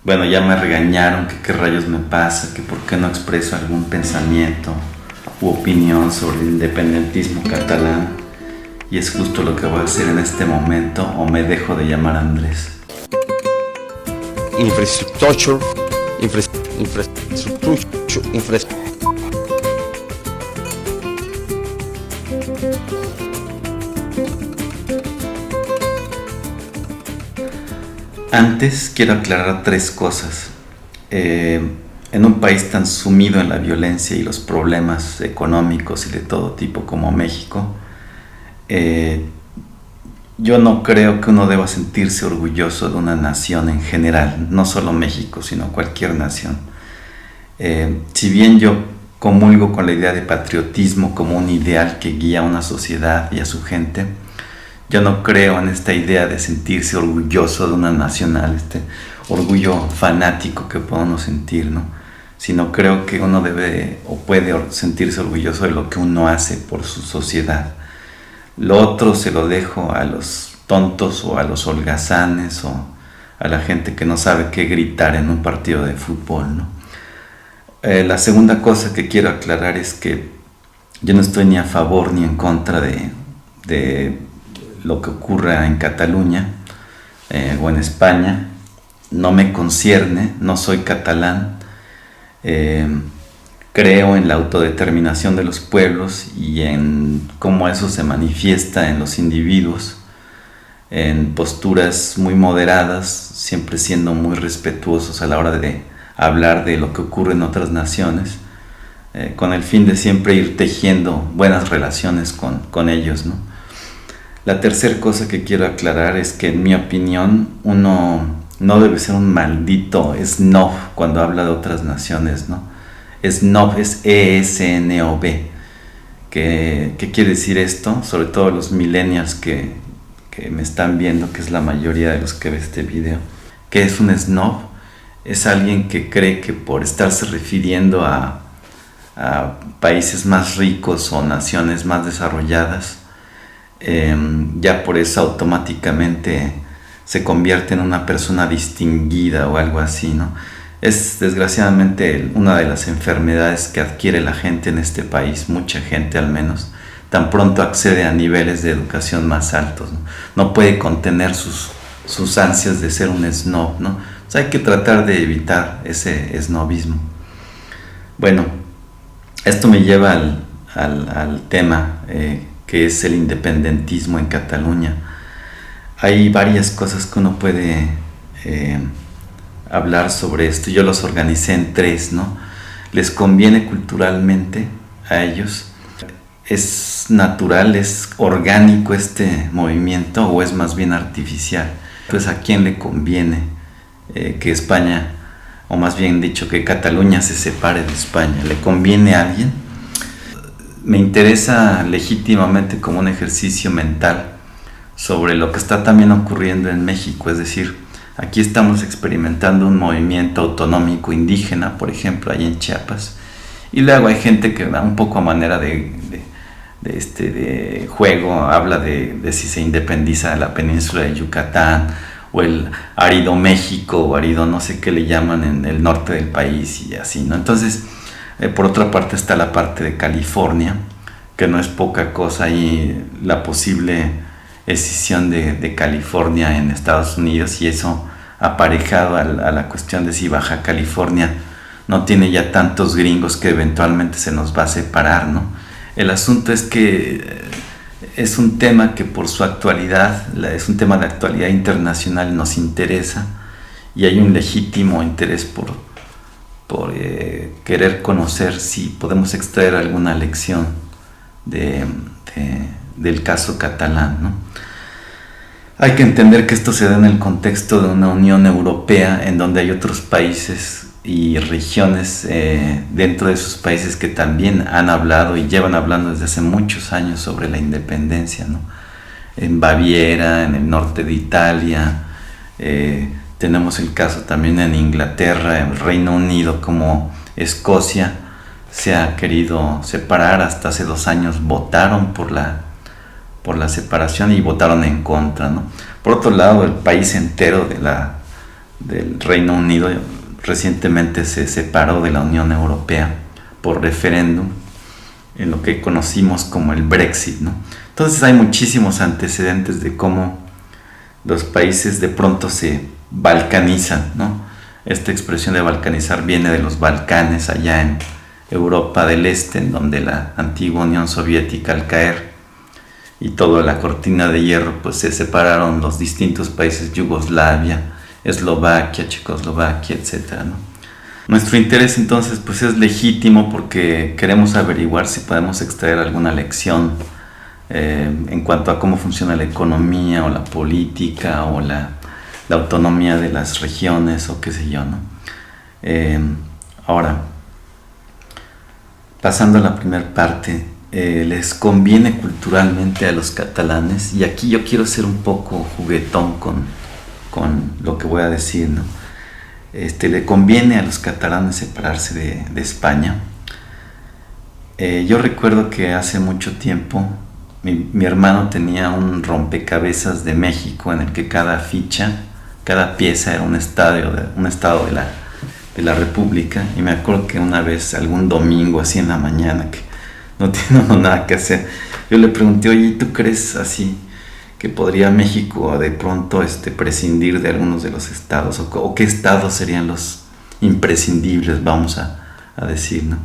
Bueno, ya me regañaron que qué rayos me pasa, que por qué no expreso algún pensamiento u opinión sobre el independentismo catalán. Y es justo lo que voy a hacer en este momento, o me dejo de llamar Andrés. Infrastructure. Antes quiero aclarar tres cosas. En un país tan sumido en la violencia y los problemas económicos y de todo tipo como México, yo no creo que uno deba sentirse orgulloso de una nación en general, no solo México, sino cualquier nación. Si bien yo comulgo con la idea de patriotismo como un ideal que guía a una sociedad y a su gente, yo no creo en esta idea de sentirse orgulloso de una nacional, este orgullo fanático que podemos sentir, ¿no? Sino creo que uno debe o puede sentirse orgulloso de lo que uno hace por su sociedad. Lo otro se lo dejo a los tontos o a los holgazanes o a la gente que no sabe qué gritar en un partido de fútbol, ¿no? La segunda cosa que quiero aclarar es que yo no estoy ni a favor ni en contra de lo que ocurra en Cataluña o en España. No me concierne, no soy catalán. Creo en la autodeterminación de los pueblos y en cómo eso se manifiesta en los individuos, en posturas muy moderadas, siempre siendo muy respetuosos a la hora de hablar de lo que ocurre en otras naciones, con el fin de siempre ir tejiendo buenas relaciones con ellos, ¿no? La tercera cosa que quiero aclarar es que, en mi opinión, uno no debe ser un maldito snob cuando habla de otras naciones, ¿no? Snob es E-S-N-O-B. ¿Qué quiere decir esto? Sobre todo los millennials que me están viendo, que es la mayoría de los que ve este video. ¿Qué es un snob? Es alguien que cree que por estarse refiriendo a países más ricos o naciones más desarrolladas, ya por eso automáticamente se convierte en una persona distinguida o algo así, ¿no? Es desgraciadamente una de las enfermedades que adquiere la gente en este país, mucha gente al menos, tan pronto accede a niveles de educación más altos, ¿no? No puede contener sus ansias de ser un snob, ¿no? O sea, hay que tratar de evitar ese snobismo. Bueno, esto me lleva al tema que es el independentismo en Cataluña. Hay varias cosas que uno puede hablar sobre esto. Yo los organicé en tres, ¿no? Les conviene culturalmente a ellos. ¿Es natural, es orgánico este movimiento o es más bien artificial? Pues ¿a quién le conviene que España, o más bien dicho, que Cataluña se separe de España? ¿Le conviene a alguien? Me interesa legítimamente como un ejercicio mental sobre lo que está también ocurriendo en México. Es decir, aquí estamos experimentando un movimiento autonómico indígena, por ejemplo, ahí en Chiapas, y luego hay gente que un poco a manera de juego habla de si se independiza la península de Yucatán o el árido México o árido no sé qué le llaman en el norte del país y así, ¿no? Entonces, por otra parte está la parte de California, que no es poca cosa, y la posible escisión de California en Estados Unidos, y eso aparejado a la cuestión de si Baja California no tiene ya tantos gringos que eventualmente se nos va a separar, ¿no? El asunto es que es un tema que por su actualidad, es un tema de actualidad internacional, nos interesa, y hay un legítimo interés por querer conocer si podemos extraer alguna lección del caso catalán, ¿no? Hay que entender que esto se da en el contexto de una Unión Europea en donde hay otros países y regiones dentro de esos países que también han hablado y llevan hablando desde hace muchos años sobre la independencia, ¿no? En Baviera, en el norte de Italia, tenemos el caso también en Inglaterra, en Reino Unido, como Escocia se ha querido separar. Hasta hace 2 años votaron por la separación y votaron en contra, ¿no? Por otro lado, el país entero del Reino Unido recientemente se separó de la Unión Europea por referéndum, en lo que conocimos como el Brexit, ¿no? Entonces hay muchísimos antecedentes de cómo los países de pronto se balcanizan, ¿no? Esta expresión de balcanizar viene de los Balcanes, allá en Europa del Este, en donde la antigua Unión Soviética, al caer y toda la cortina de hierro, pues se separaron los distintos países, Yugoslavia, Eslovaquia, Checoslovaquia, etcétera, ¿no? Nuestro interés entonces pues es legítimo porque queremos averiguar si podemos extraer alguna lección en cuanto a cómo funciona la economía o la política o la autonomía de las regiones o qué sé yo, ¿no? Ahora, pasando a la primera parte, les conviene culturalmente a los catalanes, y aquí yo quiero ser un poco juguetón con lo que voy a decir, ¿no? Le conviene a los catalanes separarse de España. Yo recuerdo que hace mucho tiempo mi hermano tenía un rompecabezas de México en el que cada ficha, cada pieza era un estado de la República, y me acuerdo que una vez, algún domingo así en la mañana, que no tenía nada que hacer, yo le pregunté, oye, ¿tú crees así que podría México de pronto prescindir de algunos de los estados, o qué estados serían los imprescindibles, vamos a decir, ¿no?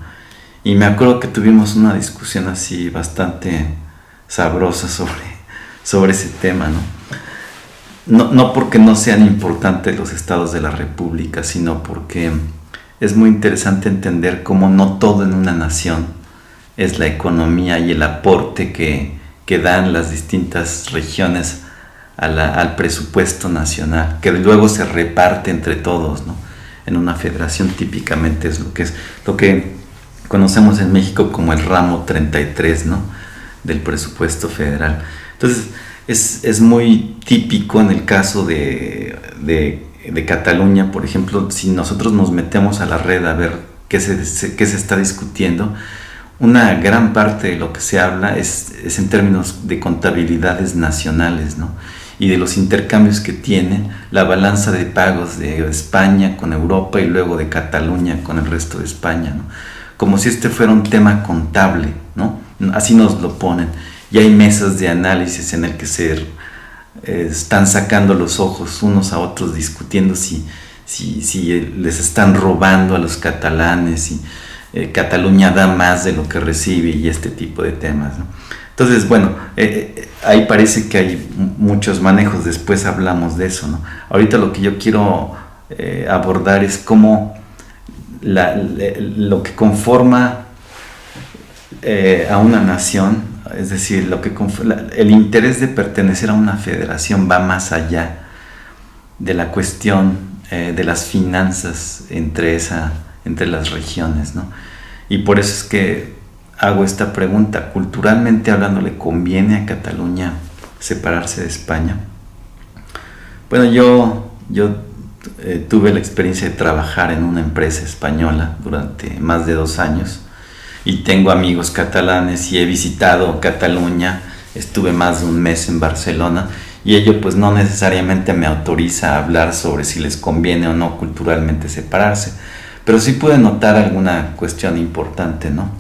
Y me acuerdo que tuvimos una discusión así bastante sabrosa sobre ese tema, ¿no? No porque no sean importantes los estados de la República, sino porque es muy interesante entender cómo no todo en una nación es la economía y el aporte que dan las distintas regiones al presupuesto nacional, que luego se reparte entre todos, ¿no? En una federación típicamente es lo que conocemos en México como el ramo 33, ¿no? Del presupuesto federal. Entonces es muy típico en el caso de Cataluña, por ejemplo, si nosotros nos metemos a la red a ver qué se está discutiendo, una gran parte de lo que se habla es en términos de contabilidades nacionales, ¿no? Y de los intercambios que tiene la balanza de pagos de España con Europa y luego de Cataluña con el resto de España, ¿no? Como si fuera un tema contable, ¿no? Así nos lo ponen. Y hay mesas de análisis en el que se están sacando los ojos unos a otros, discutiendo si les están robando a los catalanes, y Cataluña da más de lo que recibe, y este tipo de temas, ¿no? Entonces, bueno, ahí parece que hay muchos manejos, después hablamos de eso, ¿no? Ahorita lo que yo quiero abordar es cómo lo que conforma a una nación, es decir, el interés de pertenecer a una federación va más allá de la cuestión de las finanzas entre las regiones, ¿no? Y por eso es que hago esta pregunta. Culturalmente hablando, ¿le conviene a Cataluña separarse de España? Bueno, yo tuve la experiencia de trabajar en una empresa española durante más de 2 años, y tengo amigos catalanes y he visitado Cataluña. Estuve más de un mes en Barcelona, y ello pues no necesariamente me autoriza a hablar sobre si les conviene o no culturalmente separarse, pero sí pude notar alguna cuestión importante, ¿no?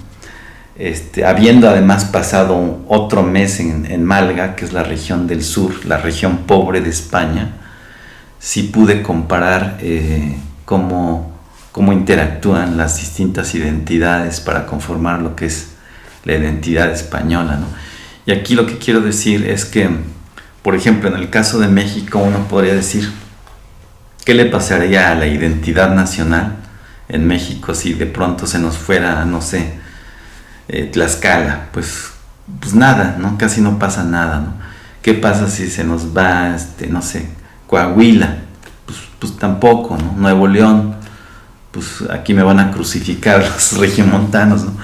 Habiendo además pasado otro mes en Málaga, que es la región del sur, la región pobre de España, sí pude comparar cómo interactúan las distintas identidades para conformar lo que es la identidad española, ¿no? Y aquí lo que quiero decir es que, por ejemplo, en el caso de México, uno podría decir, ¿qué le pasaría a la identidad nacional en México si de pronto se nos fuera, no sé, Tlaxcala? Pues nada, ¿no? Casi no pasa nada, ¿no? ¿Qué pasa si se nos va, no sé, Coahuila? Pues tampoco, ¿no? Nuevo León, pues aquí me van a crucificar los regiomontanos, ¿no?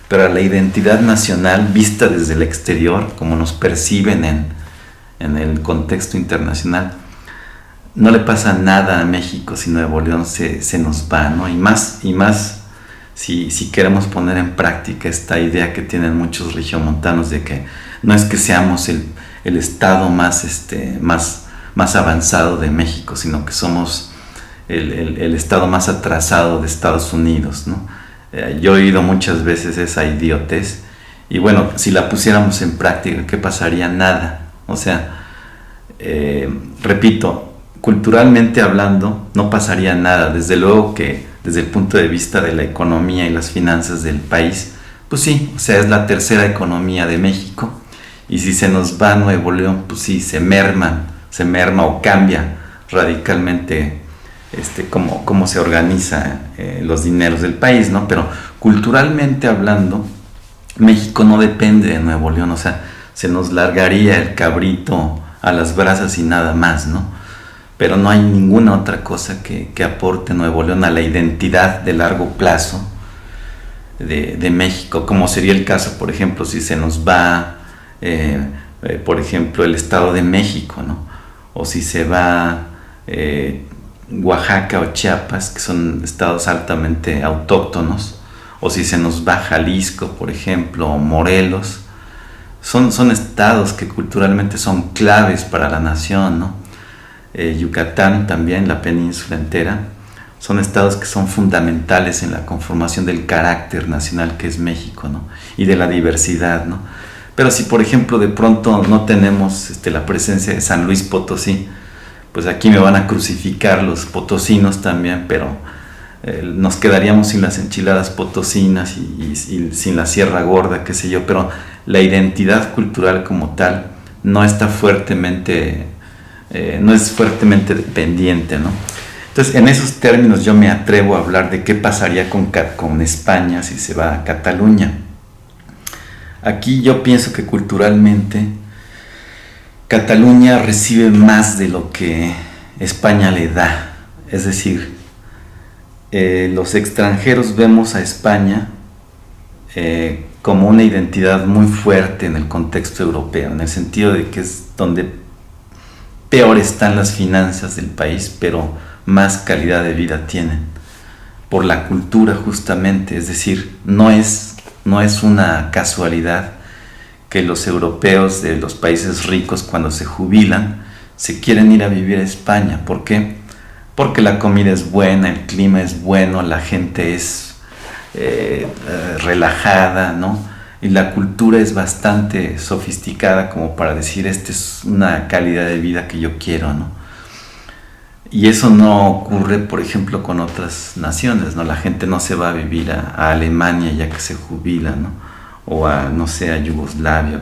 Pero a la identidad nacional vista desde el exterior, como nos perciben en el contexto internacional, no le pasa nada a México si Nuevo León se nos va, ¿no? Y más si queremos poner en práctica esta idea que tienen muchos regiomontanos de que no es que seamos el estado más avanzado de México, sino que somos el estado más atrasado de Estados Unidos, ¿no? Yo he oído muchas veces esa idiotez, y bueno, si la pusiéramos en práctica, ¿qué pasaría? Nada. O sea, repito, culturalmente hablando, no pasaría nada. Desde luego que desde el punto de vista de la economía y las finanzas del país, pues sí, o sea, es la tercera economía de México, y si se nos va Nuevo León, pues sí, se merma o cambia radicalmente cómo se organiza los dineros del país, ¿no? Pero culturalmente hablando, México no depende de Nuevo León, o sea, se nos largaría el cabrito a las brasas y nada más, ¿no? Pero no hay ninguna otra cosa que aporte Nuevo León a la identidad de largo plazo de México, como sería el caso, por ejemplo, si se nos va, por ejemplo, el Estado de México, ¿no? O si se va Oaxaca o Chiapas, que son estados altamente autóctonos, o si se nos va Jalisco, por ejemplo, o Morelos, son estados que culturalmente son claves para la nación, ¿no? Yucatán también, la península entera, son estados que son fundamentales en la conformación del carácter nacional que es México, ¿no? Y de la diversidad, ¿no? Pero si, por ejemplo, de pronto no tenemos la presencia de San Luis Potosí, pues aquí me van a crucificar los potosinos también, pero nos quedaríamos sin las enchiladas potosinas y sin la Sierra Gorda, qué sé yo, pero la identidad cultural como tal no está fuertemente, no es fuertemente dependiente, ¿no? Entonces, en esos términos yo me atrevo a hablar de qué pasaría con España si se va a Cataluña. Aquí yo pienso que culturalmente Cataluña recibe más de lo que España le da. Es decir, los extranjeros vemos a España como una identidad muy fuerte en el contexto europeo, en el sentido de que es donde peor están las finanzas del país, pero más calidad de vida tienen, por la cultura justamente. Es decir, no es una casualidad que los europeos de los países ricos, cuando se jubilan, se quieren ir a vivir a España. ¿Por qué? Porque la comida es buena, el clima es bueno, la gente es relajada, ¿no? Y la cultura es bastante sofisticada como para decir, esta es una calidad de vida que yo quiero, ¿no? Y eso no ocurre, por ejemplo, con otras naciones, ¿no? La gente no se va a vivir a Alemania ya que se jubila, ¿no? O no sé, a Yugoslavia,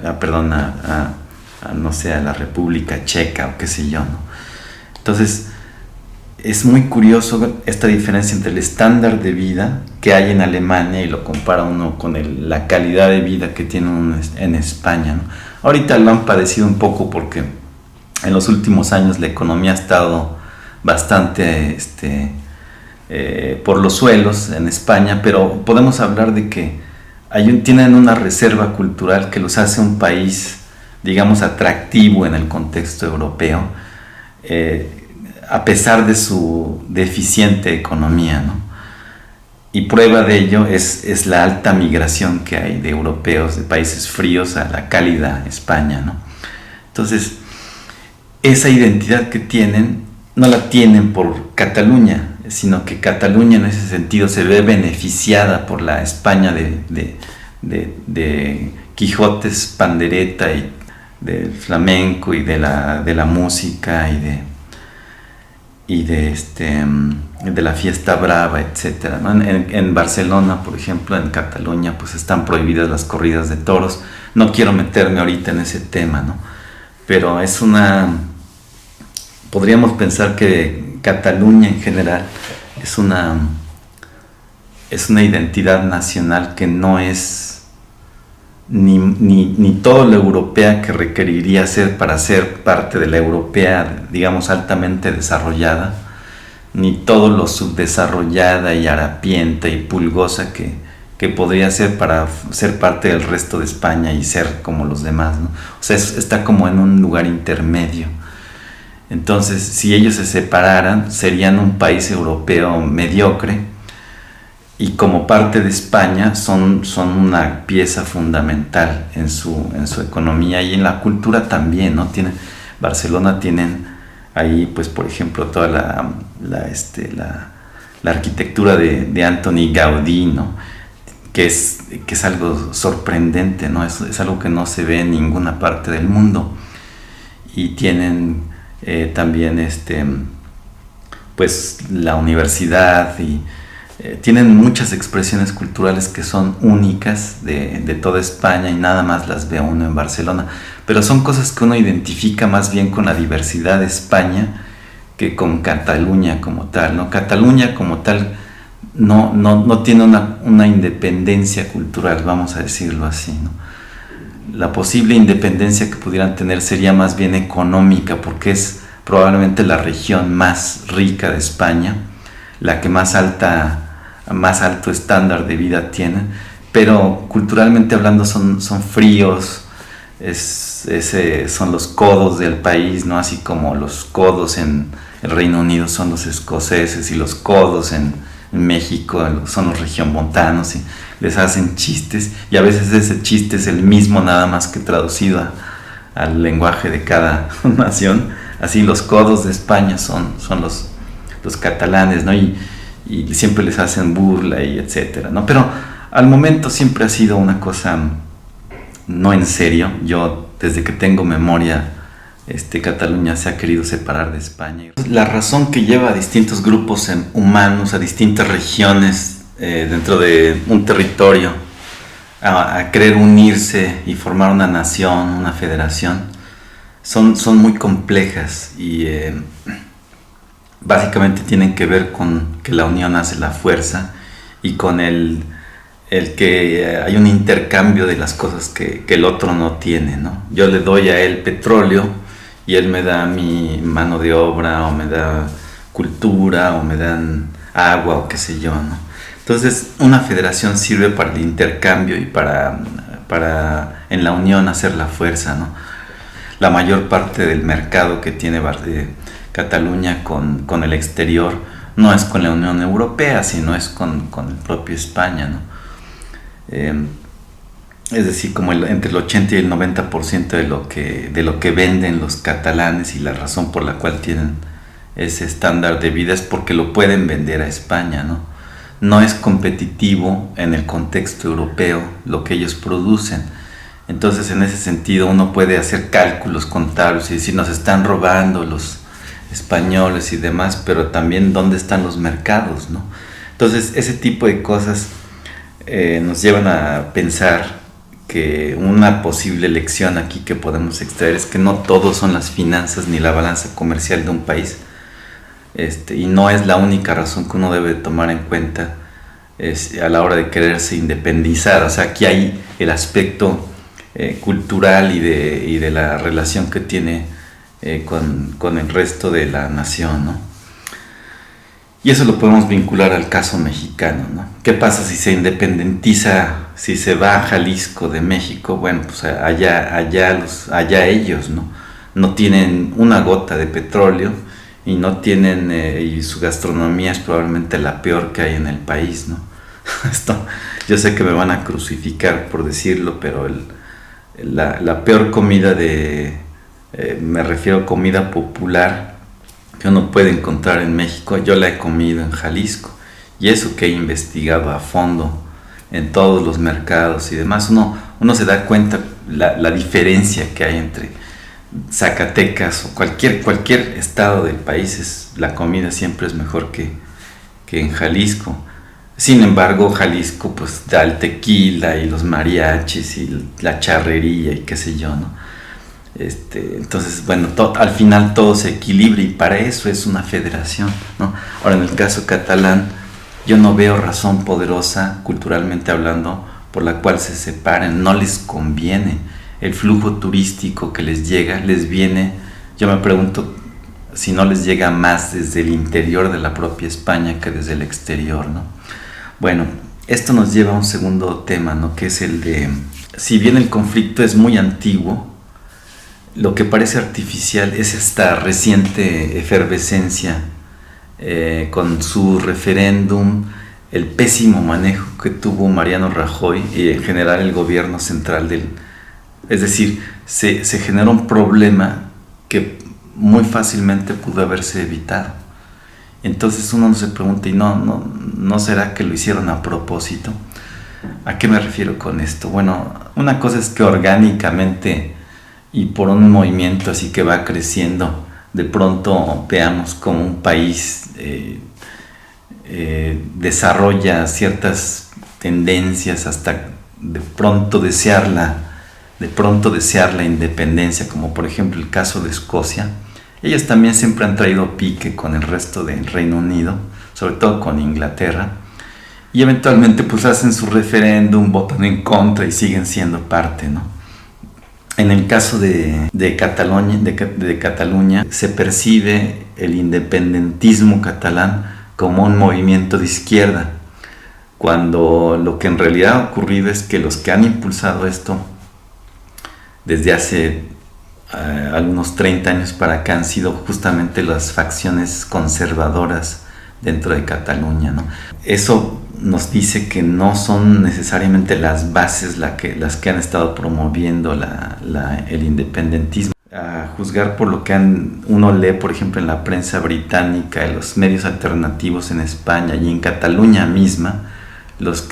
no sé, a la República Checa o qué sé yo, ¿no? Entonces, es muy curioso esta diferencia entre el estándar de vida que hay en Alemania y lo compara uno con la calidad de vida que tiene uno en España, ¿no? Ahorita lo han padecido un poco porque en los últimos años la economía ha estado bastante por los suelos en España, pero podemos hablar de que tienen una reserva cultural que los hace un país, digamos, atractivo en el contexto europeo, a pesar de su deficiente economía, ¿no? Y prueba de ello es la alta migración que hay de europeos de países fríos a la cálida España, ¿no? Entonces, esa identidad que tienen, no la tienen por Cataluña, sino que Cataluña en ese sentido se ve beneficiada por la España de Quijotes, pandereta y del flamenco y de la música y de la fiesta brava, etcétera, ¿no? En Barcelona, por ejemplo, en Cataluña, pues están prohibidas las corridas de toros. No quiero meterme ahorita en ese tema, ¿no? Pero podríamos pensar que Cataluña en general es una identidad nacional que no es ni todo lo europea que requeriría ser para ser parte de la europea, digamos, altamente desarrollada, ni todo lo subdesarrollada y harapienta y pulgosa que podría ser para ser parte del resto de España y ser como los demás, ¿no? O sea, está como en un lugar intermedio. Entonces, si ellos se separaran, serían un país europeo mediocre, y como parte de España son una pieza fundamental en su economía y en la cultura también, ¿no? Barcelona tienen ahí pues por ejemplo toda la arquitectura de Antoni Gaudí, ¿no? que es algo sorprendente, ¿no? Es algo que no se ve en ninguna parte del mundo. Y tienen también pues la universidad y tienen muchas expresiones culturales que son únicas de toda España y nada más las ve uno en Barcelona, pero son cosas que uno identifica más bien con la diversidad de España que con Cataluña como tal, ¿no? Cataluña como tal no tiene una independencia cultural, vamos a decirlo así, ¿no? La posible independencia que pudieran tener sería más bien económica, porque es probablemente la región más rica de España, la que más alto estándar de vida tiene, pero culturalmente hablando son fríos, son los codos del país, ¿no? Así como los codos en el Reino Unido son los escoceses y los codos en México son los regiomontanos, y les hacen chistes, y a veces ese chiste es el mismo, nada más que traducido al lenguaje de cada nación. Así los codos de España son los catalanes, ¿no? Y siempre les hacen burla y etcétera, ¿no? Pero al momento siempre ha sido una cosa no en serio. Yo desde que tengo memoria, Cataluña se ha querido separar de España. La razón que lleva a distintos grupos humanos, a distintas regiones dentro de un territorio, a querer unirse y formar una nación, una federación, son muy complejas y básicamente tienen que ver con que la unión hace la fuerza y con el que hay un intercambio de las cosas que el otro no tiene, ¿no? Yo le doy a él petróleo y él me da mi mano de obra, o me da cultura, o me dan agua, o qué sé yo, ¿no? Entonces una federación sirve para el intercambio y para en la unión hacer la fuerza, ¿no? La mayor parte del mercado que tiene Cataluña con el exterior no es con la Unión Europea, sino es con el propio España, ¿no? Es decir, como entre el 80 y el 90% de lo que venden los catalanes, y la razón por la cual tienen ese estándar de vida es porque lo pueden vender a España, ¿no? No es competitivo en el contexto europeo lo que ellos producen. Entonces, en ese sentido, uno puede hacer cálculos contables y decir, nos están robando los españoles y demás, pero también dónde están los mercados, ¿no? Entonces, ese tipo de cosas nos llevan a pensar que una posible lección aquí que podemos extraer es que no todo son las finanzas ni la balanza comercial de un país, y no es la única razón que uno debe tomar en cuenta a la hora de quererse independizar. O sea, aquí hay el aspecto cultural y de la relación que tiene con el resto de la nación, ¿no? Y eso lo podemos vincular al caso mexicano, ¿no? ¿Qué pasa si se independiza, si se va a Jalisco de México? Bueno, pues allá ellos, ¿no? No tienen una gota de petróleo y no tienen, y su gastronomía es probablemente la peor que hay en el país, ¿no? Esto, yo sé que me van a crucificar por decirlo, pero la peor comida me refiero a comida popular que uno puede encontrar en México, yo la he comido en Jalisco, y eso que he investigado a fondo en todos los mercados y demás, uno se da cuenta la diferencia que hay entre Zacatecas o cualquier estado del país. La comida siempre es mejor que en Jalisco. Sin embargo, Jalisco pues da el tequila y los mariachis y la charrería y qué sé yo, ¿no? Entonces, bueno, al final todo se equilibra, y para eso es una federación, ¿no? Ahora, en el caso catalán, yo no veo razón poderosa, culturalmente hablando, por la cual se separen. No les conviene. El flujo turístico que les llega, les viene, yo me pregunto si no les llega más desde el interior de la propia España que desde el exterior, ¿no? Bueno, esto nos lleva a un segundo tema, ¿no? Que es el de, si bien el conflicto es muy antiguo, lo que parece artificial es esta reciente efervescencia con su referéndum, el pésimo manejo que tuvo Mariano Rajoy y en general el gobierno central es decir, se generó un problema que muy fácilmente pudo haberse evitado. Entonces uno se pregunta, ¿y no será que lo hicieron a propósito? ¿A qué me refiero con esto? Bueno, una cosa es que orgánicamente y por un movimiento así que va creciendo, de pronto veamos como un país desarrolla ciertas tendencias hasta de pronto desear la independencia, como por ejemplo el caso de Escocia. Ellos también siempre han traído pique con el resto del Reino Unido, sobre todo con Inglaterra, y eventualmente pues hacen su referéndum, votan en contra y siguen siendo parte, ¿no? En el caso de Cataluña se percibe el independentismo catalán como un movimiento de izquierda, cuando lo que en realidad ha ocurrido es que los que han impulsado esto desde hace algunos 30 años para acá han sido justamente las facciones conservadoras dentro de Cataluña, ¿no? Eso nos dice que no son necesariamente las bases las que han estado promoviendo el independentismo. A juzgar por lo que uno lee, por ejemplo, en la prensa británica, en los medios alternativos en España y en Cataluña misma, los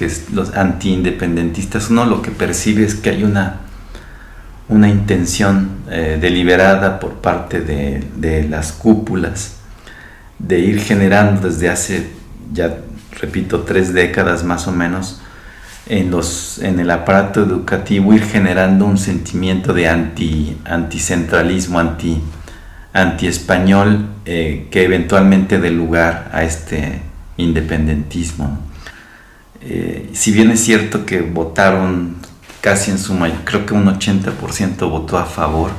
antiindependentistas, uno lo que percibe es que hay una intención deliberada por parte de las cúpulas de ir generando desde hace, ya repito, 3 décadas más o menos, en el aparato educativo, ir generando un sentimiento de anticentralismo, anti-español, que eventualmente dé lugar a este independentismo. Si bien es cierto que votaron casi en su mayoría, creo que un 80% votó a favor,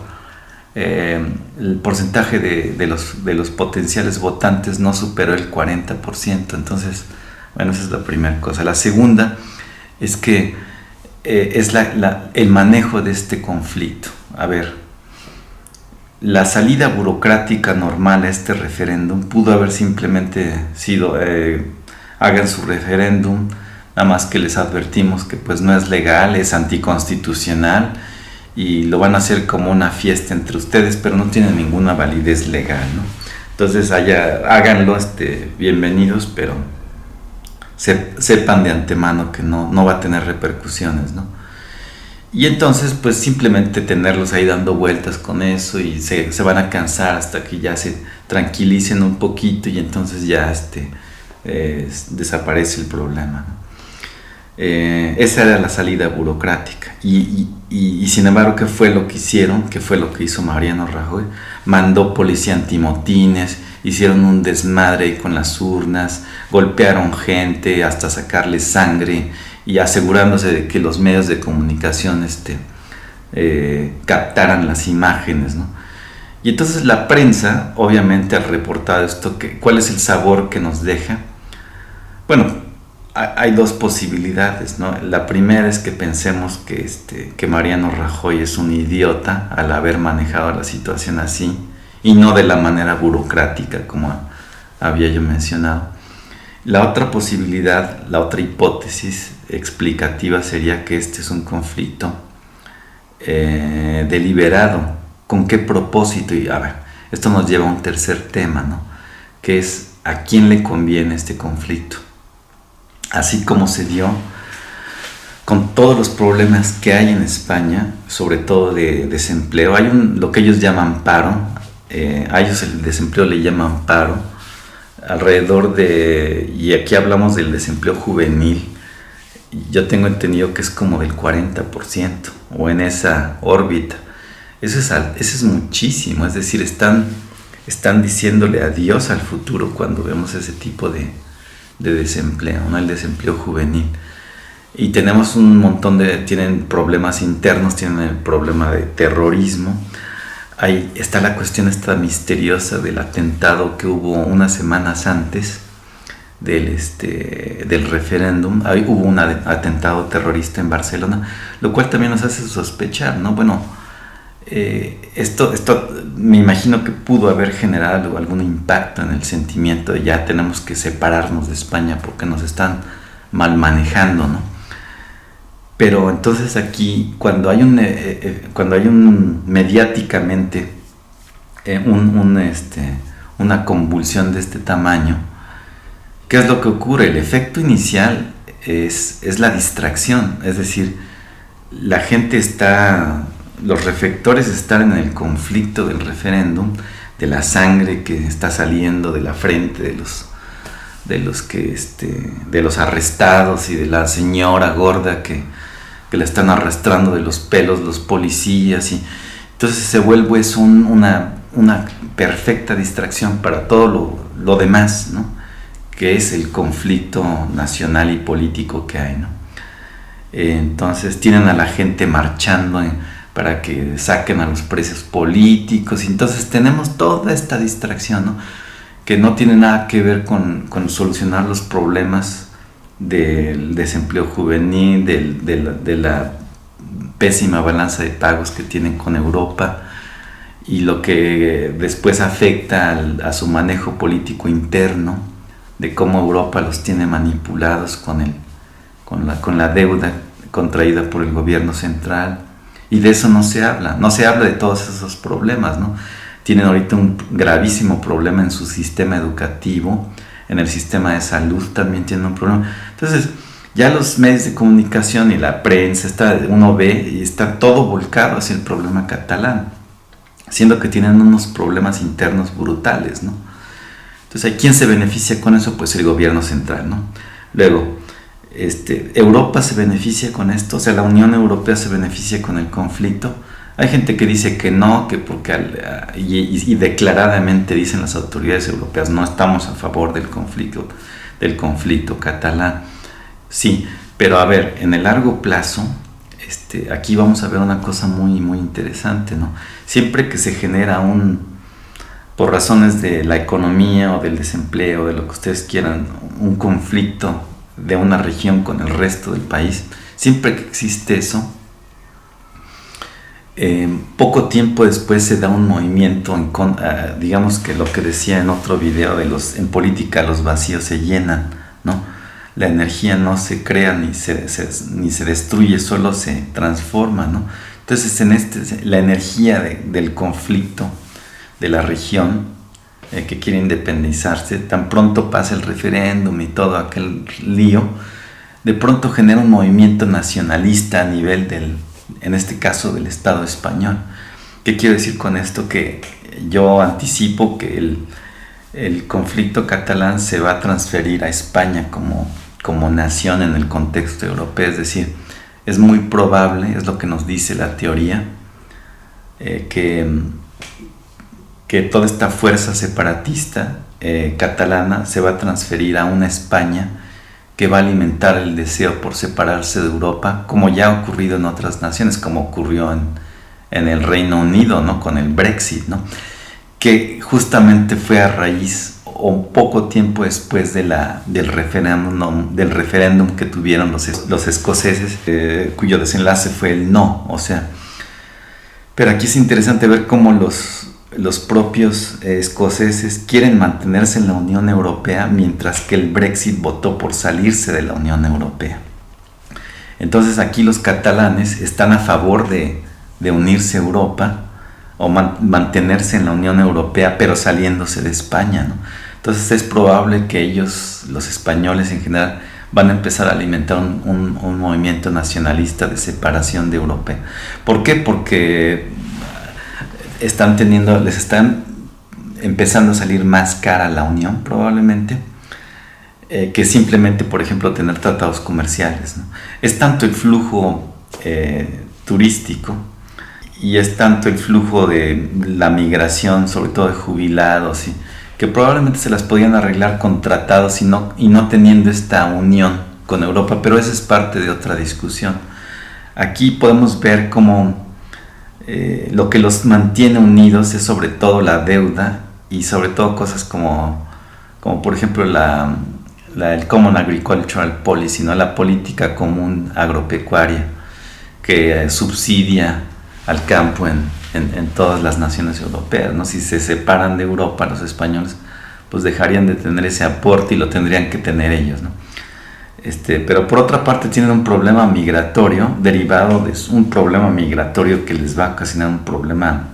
el porcentaje de los potenciales votantes no superó el 40%. Entonces, bueno, esa es la primera cosa. La segunda es que es el manejo de este conflicto. A ver, la salida burocrática normal a este referéndum pudo haber simplemente sido hagan su referéndum, nada más que les advertimos que pues no es legal, es anticonstitucional y lo van a hacer como una fiesta entre ustedes, pero no tiene ninguna validez legal, ¿no? Entonces háganlo, bienvenidos, pero sepan de antemano que no va a tener repercusiones, ¿no? Y entonces pues simplemente tenerlos ahí dando vueltas con eso y se van a cansar hasta que ya se tranquilicen un poquito y entonces ya desaparece el problema, ¿no? Esa era la salida burocrática y sin embargo, ¿qué fue lo que hicieron? ¿Qué fue lo que hizo Mariano Rajoy? Mandó policía antimotines, hicieron un desmadre con las urnas, golpearon gente hasta sacarle sangre y asegurándose de que los medios de comunicación captaran las imágenes, ¿no? Y entonces la prensa, obviamente, al reportar esto, ¿cuál es el sabor que nos deja? Bueno, hay 2 posibilidades, ¿no? La primera es que pensemos que Mariano Rajoy es un idiota al haber manejado la situación así y no de la manera burocrática como había yo mencionado. La otra posibilidad, la otra hipótesis explicativa sería que este es un conflicto deliberado. ¿Con qué propósito? Y a ver, esto nos lleva a un tercer tema, ¿no? Que es ¿a quién le conviene este conflicto? Así como se dio con todos los problemas que hay en España, sobre todo de desempleo. Hay lo que ellos llaman paro, a ellos el desempleo le llaman paro, y aquí hablamos del desempleo juvenil. Yo tengo entendido que es como del 40% o en esa órbita. Eso es muchísimo, es decir, están diciéndole adiós al futuro cuando vemos ese tipo de desempleo, ¿no? El desempleo juvenil. Y tenemos un montón tienen problemas internos, tienen el problema de terrorismo. Ahí está la cuestión esta misteriosa del atentado que hubo unas semanas antes del referéndum. Ahí hubo un atentado terrorista en Barcelona, lo cual también nos hace sospechar, ¿no? Bueno, esto me imagino que pudo haber generado algún impacto en el sentimiento de ya tenemos que separarnos de España porque nos están mal manejando, ¿no? Pero entonces aquí cuando hay un mediáticamente una convulsión de este tamaño, ¿qué es lo que ocurre? El efecto inicial es la distracción, es decir, la gente los reflectores están en el conflicto del referéndum, de la sangre que está saliendo de la frente de los arrestados y de la señora gorda que la están arrastrando de los pelos los policías, y entonces se vuelve una perfecta distracción para todo lo demás, ¿no? Que es el conflicto nacional y político que hay, ¿no? Entonces tienen a la gente marchando para que saquen a los presos políticos, y entonces tenemos toda esta distracción, ¿no? Que no tiene nada que ver con solucionar los problemas del desempleo juvenil, de la pésima balanza de pagos que tienen con Europa, y lo que después afecta a su manejo político interno, de cómo Europa los tiene manipulados con la deuda contraída por el gobierno central, y de eso no se habla de todos esos problemas, ¿no? Tienen ahorita un gravísimo problema en su sistema educativo, en el sistema de salud también tienen un problema. Entonces ya los medios de comunicación y la prensa, uno ve y está todo volcado hacia el problema catalán, siendo que tienen unos problemas internos brutales, ¿no? Entonces, ¿quién se beneficia con eso? Pues el gobierno central, ¿no? Luego, Europa se beneficia con esto, o sea, la Unión Europea se beneficia con el conflicto. Hay gente que dice que no, que porque y declaradamente dicen las autoridades europeas, no estamos a favor del conflicto catalán. Sí, pero a ver, en el largo plazo, aquí vamos a ver una cosa muy, muy interesante, ¿no? Siempre que se genera por razones de la economía o del desempleo, de lo que ustedes quieran, un conflicto de una región con el resto del país, siempre que existe eso, poco tiempo después se da un movimiento digamos que lo que decía en otro video en política los vacíos se llenan, ¿no? La energía no se crea ni se destruye, solo se transforma, ¿no? Entonces la energía del conflicto de la región que quiere independizarse, tan pronto pasa el referéndum y todo aquel lío, de pronto genera un movimiento nacionalista a nivel en este caso del Estado español. ¿Qué quiero decir con esto? Que yo anticipo que el conflicto catalán se va a transferir a España como nación en el contexto europeo, es decir, es muy probable, es lo que nos dice la teoría, que toda esta fuerza separatista catalana se va a transferir a una España que va a alimentar el deseo por separarse de Europa, como ya ha ocurrido en otras naciones, como ocurrió en el Reino Unido, ¿no? Con el Brexit, ¿no? Que justamente fue a raíz o poco tiempo después del referéndum que tuvieron los escoceses, cuyo desenlace fue el no, o sea. Pero aquí es interesante ver cómo los propios escoceses quieren mantenerse en la Unión Europea, mientras que el Brexit votó por salirse de la Unión Europea. Entonces aquí los catalanes están a favor de unirse a Europa o mantenerse en la Unión Europea, pero saliéndose de España, ¿no? Entonces es probable que ellos, los españoles en general, van a empezar a alimentar un movimiento nacionalista de separación de Europa. ¿Por qué? Porque les están empezando a salir más cara la unión, probablemente, que simplemente, por ejemplo, tener tratados comerciales, ¿no? Es tanto el flujo turístico y es tanto el flujo de la migración, sobre todo de jubilados, que probablemente se las podían arreglar con tratados y no teniendo esta unión con Europa, pero esa es parte de otra discusión. Aquí podemos ver cómo lo que los mantiene unidos es sobre todo la deuda y sobre todo cosas como por ejemplo el Common Agricultural Policy, ¿no? La política común agropecuaria que subsidia al campo en todas las naciones europeas, ¿no? Si se separan de Europa los españoles, pues dejarían de tener ese aporte y lo tendrían que tener ellos, ¿no? Pero por otra parte tienen un problema migratorio derivado de un problema migratorio que les va a ocasionar un problema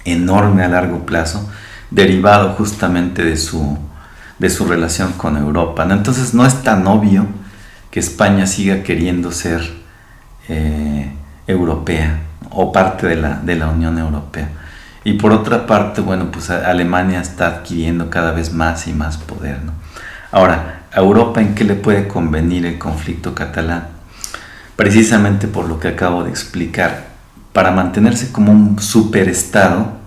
enorme a largo plazo, derivado justamente de su relación con Europa, ¿no? Entonces no es tan obvio que España siga queriendo ser europea o parte de la Unión Europea. Y por otra parte, bueno, pues Alemania está adquiriendo cada vez más y más poder, ¿no? Ahora, ¿a Europa en qué le puede convenir el conflicto catalán? Precisamente por lo que acabo de explicar, para mantenerse como un superestado,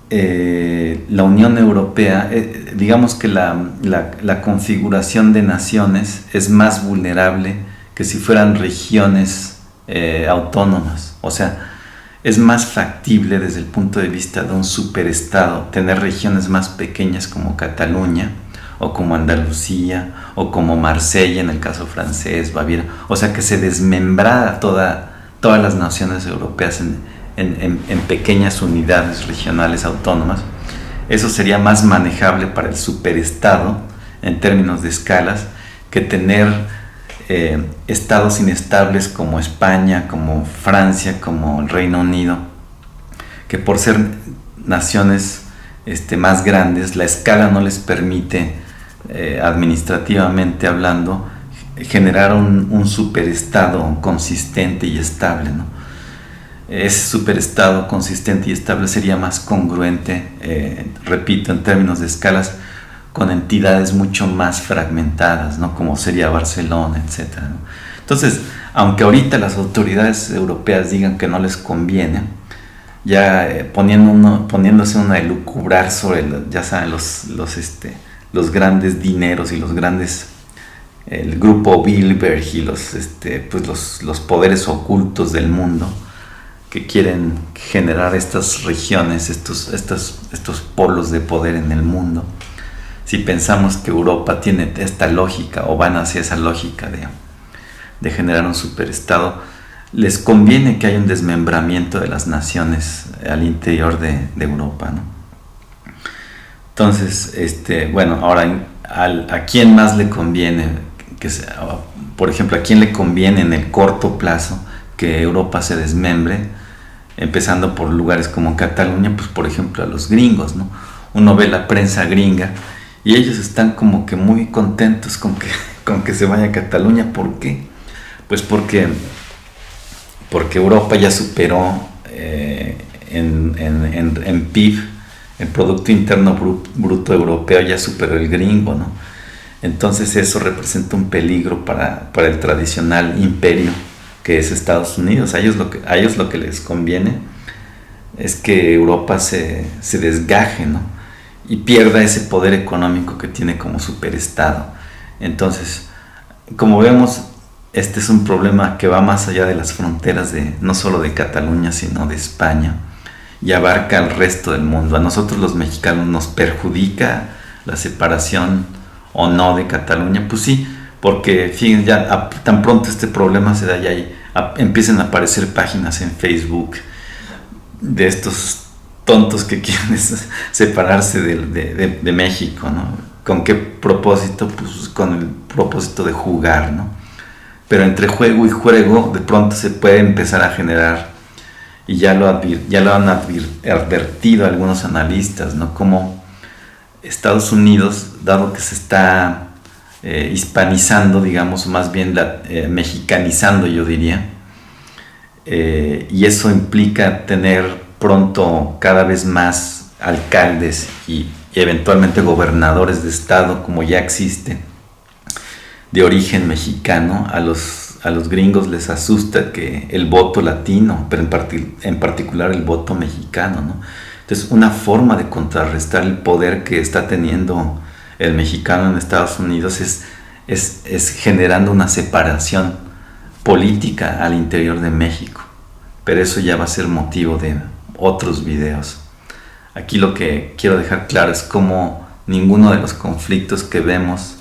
la Unión Europea, digamos que la configuración de naciones es más vulnerable que si fueran regiones autónomas. O sea, es más factible desde el punto de vista de un superestado tener regiones más pequeñas como Cataluña o como Andalucía o como Marsella en el caso francés, Baviera. O sea, que se desmembrara todas las naciones europeas en pequeñas unidades regionales autónomas. Eso sería más manejable para el superestado en términos de escalas que tener estados inestables como España, como Francia, como el Reino Unido, que por ser naciones más grandes, la escala no les permite, administrativamente hablando, generar un superestado consistente y estable, ¿no? Ese superestado consistente y estable sería más congruente, repito, en términos de escalas, con entidades mucho más fragmentadas, ¿no? Como sería Barcelona, etc., ¿no? Entonces, aunque ahorita las autoridades europeas digan que no les conviene, ya poniéndose uno a elucubrar sobre, ya saben, los grandes dineros y los grandes, el grupo Bilderberg y los poderes ocultos del mundo que quieren generar estas regiones, estos polos de poder en el mundo. Si pensamos que Europa tiene esta lógica o van hacia esa lógica de generar un superestado, les conviene que haya un desmembramiento de las naciones al interior de Europa, ¿no? Entonces, bueno, ahora, ¿a quién más le conviene? Por ejemplo, ¿a quién le conviene en el corto plazo que Europa se desmembre? Empezando por lugares como Cataluña, pues por ejemplo a los gringos, ¿no? Uno ve la prensa gringa y ellos están como que muy contentos con que se vaya a Cataluña. ¿Por qué? Pues porque Europa ya superó en PIB, el Producto Interno Bruto Europeo ya superó el gringo, ¿no? Entonces eso representa un peligro para el tradicional imperio que es Estados Unidos. A ellos lo que les conviene es que Europa se desgaje, ¿no? Y pierda ese poder económico que tiene como superestado. Entonces, como vemos, este es un problema que va más allá de las fronteras no solo de Cataluña, sino de España, y abarca al resto del mundo. A nosotros los mexicanos nos perjudica la separación o no de Cataluña. Pues sí, porque fíjense, ya tan pronto este problema se da, ya empiezan a aparecer páginas en Facebook de estos tontos que quieren separarse de México, ¿no? ¿Con qué propósito? Pues con el propósito de jugar, ¿no? Pero entre juego y juego de pronto se puede empezar a generar, y ya lo han advertido algunos analistas, ¿no? Como Estados Unidos, dado que se está hispanizando, digamos, más bien mexicanizando, yo diría, y eso implica tener pronto cada vez más alcaldes y eventualmente gobernadores de estado, como ya existe, de origen mexicano. A los gringos les asusta que el voto latino, pero en particular el voto mexicano, ¿no? Entonces, una forma de contrarrestar el poder que está teniendo el mexicano en Estados Unidos es generando una separación política al interior de México. Pero eso ya va a ser motivo de otros videos. Aquí lo que quiero dejar claro es cómo ninguno de los conflictos que vemos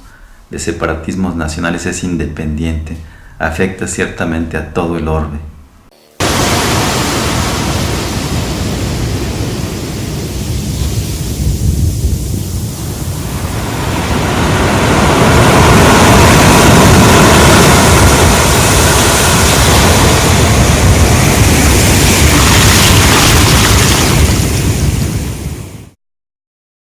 de separatismos nacionales es independiente. Afecta ciertamente a todo el orbe.